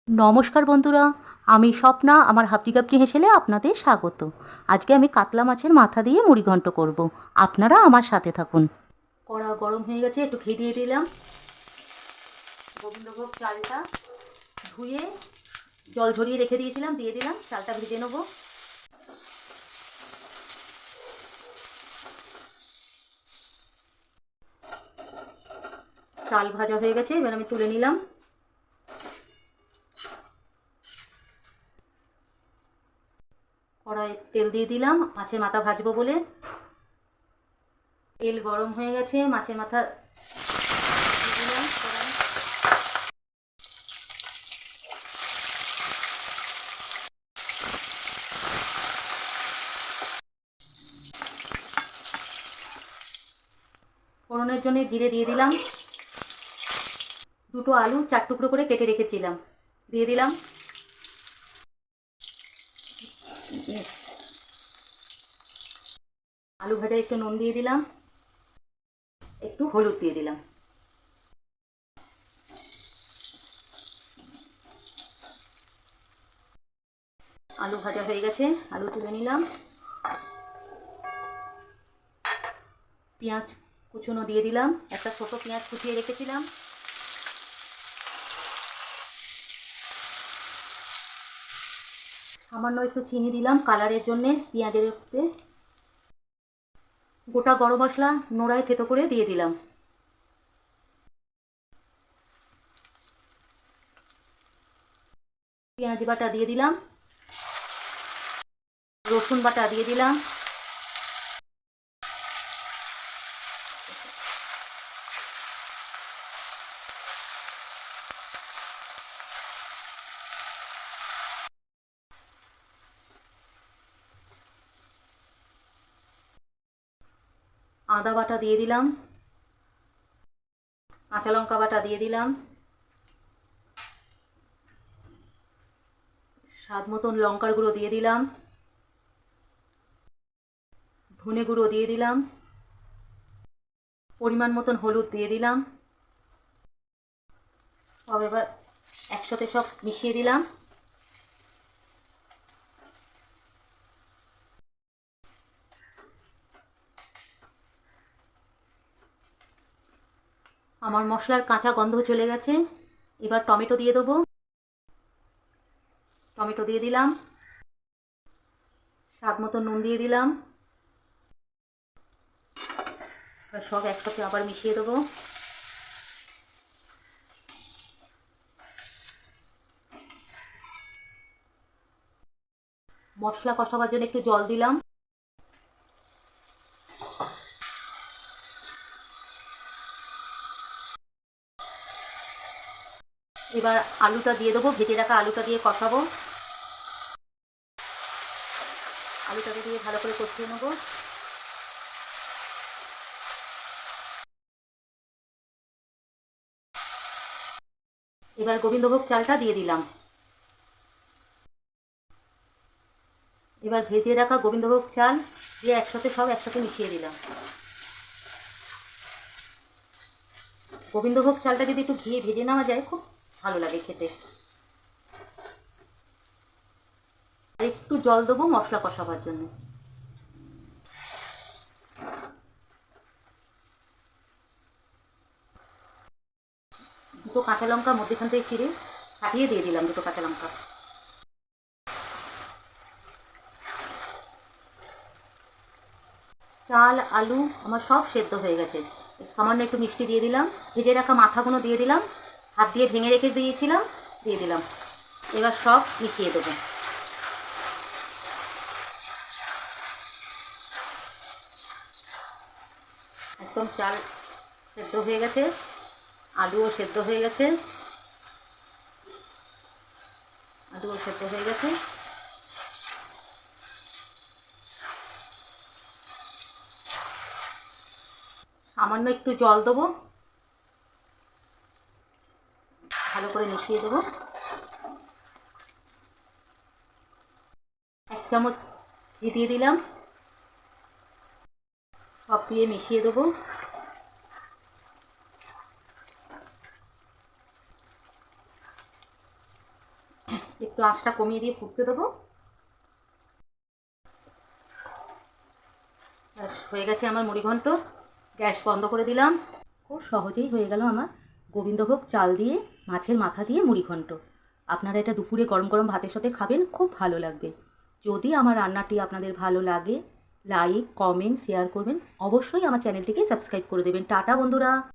নমস্কার বন্ধুরা, আমি স্বপ্না। আমার হাবজি গাবজি হেসেলে আপনাদের স্বাগত। আজকে আমি কাতলা মাছের মাথা দিয়ে মুড়িঘণ্ট করব। আপনারা আমার সাথে থাকুন। কড়া গরম হয়ে গেছে, একটু ঘি দিয়ে দিলাম। গোবিন্দভোগ চালটা ধুয়ে জল ঝরিয়ে রেখে দিয়েছিলাম, দিয়ে দিলাম। চালটা ভেজে নেব। চাল ভাজা হয়ে গেছে, এবার আমি তুলে নিলাম। কড়াইয়ে তেল দিয়ে দিলাম মাছের মাথা ভাজবো বলে। তেল গরম হয়ে গেছে, মাছের মাথা দিয়ে দিলাম কড়াই। ফোড়নের জন্য জিরে দিয়ে দিলাম। দুটো আলু 4 টুকরো করে কেটে রেখেছিলাম, দিয়ে দিলাম। আলু ভাজা একটু নুন দিয়ে দিলাম, একটু হলুদ দিয়ে দিলাম। আলু ভাজা হয়ে গেছে, আলু তুলে নিলাম। পেঁয়াজ কুচনো দিয়ে দিলাম, একটা ছোট পেঁয়াজ কুচিয়ে রেখেছিলাম। সামান্য একটু চিনি দিলাম কালারের জন্যে পেঁয়াজের উপরে। গোটা গরম মশলা নোড়ায় থেতো করে দিয়ে দিলাম। পেঁয়াজ বাটা দিয়ে দিলাম, রসুন বাটা দিয়ে দিলাম। আদা বাটা দিয়ে দিলাম, কাঁচা লঙ্কা বাটা দিয়ে দিলাম, স্বাদ মতন লঙ্কার গুঁড়ো দিয়ে দিলাম, ধনে গুঁড়ো দিয়ে দিলাম, পরিমাণ মতন হলুদ দিয়ে দিলাম। সব এবার একসাথে সব মিশিয়ে দিলাম। আমার মশলার কাঁচা গন্ধ চলে গেছে, এবার টমেটো দিয়ে দেবো। টমেটো দিয়ে দিলাম, স্বাদ মতো নুন দিয়ে দিলাম। এবার সব একসাথে আবার মিশিয়ে দেবো। মশলা কষাবার জন্য একটু জল দিলাম। এবার আলুটা দিয়ে দেবো, ভেজে রাখা আলুটা দিয়ে কষাবো। আলুটাকে দিয়ে ভালো করে কষিয়ে নেবো। এবার গোবিন্দভোগ চালটা দিয়ে দিলাম। এবার ভেজে রাখা গোবিন্দভোগ চাল দিয়ে সব একসাথে মিশিয়ে দিলাম। গোবিন্দভোগ চালটা যদি একটু ঘিয়ে ভেজে নেওয়া যায় খুব ভালো লাগে খেতে। আর একটু জল দেবো মশলা কষাবার জন্য। দুটো কাঁচা লঙ্কা মধ্যেখান থেকে ছিঁড়ে ফাটিয়ে দিয়ে দিলাম, দুটো কাঁচা লঙ্কা। চাল আলু আমার সব সেদ্ধ হয়ে গেছে। সামান্য একটু মিষ্টি দিয়ে দিলাম, ভেজে রাখা মাথাগুলো দিয়ে দিলাম, হাত দিয়ে ভেঙে রেখে দিয়েছিলাম, দিয়ে দিলাম। এবার সব মিশিয়ে দেবো। একদম চাল সেদ্ধ হয়ে গেছে, আলুও সেদ্ধ হয়ে গেছে। আলুও সেদ্ধ হয়ে গেছে। সামান্য একটু জল দেবো, ভালো করে মিশিয়ে দেবো। 1 চামচ ঘি দিয়ে দিলাম, সব দিয়ে মিশিয়ে দেবো। একটু আঁচটা কমিয়ে দিয়ে ফুটতে দেবো। ব্যাস, হয়ে গেছে আমার মুড়িঘণ্ট। গ্যাস বন্ধ করে দিলাম। খুব সহজেই হয়ে গেল আমার গোবিন্দভোগ চাল দিয়ে মাছের মাথা দিয়ে মুড়িঘণ্ট। আপনারা এটা দুপুরে গরম গরম ভাতের সাথে খাবেন, খুব ভালো লাগবে। যদি আমার রান্নাটি আপনাদের ভালো লাগে, লাইক, কমেন্ট, শেয়ার করবেন। অবশ্যই আমার চ্যানেলটিকে সাবস্ক্রাইব করে দেবেন। টাটা বন্ধুরা।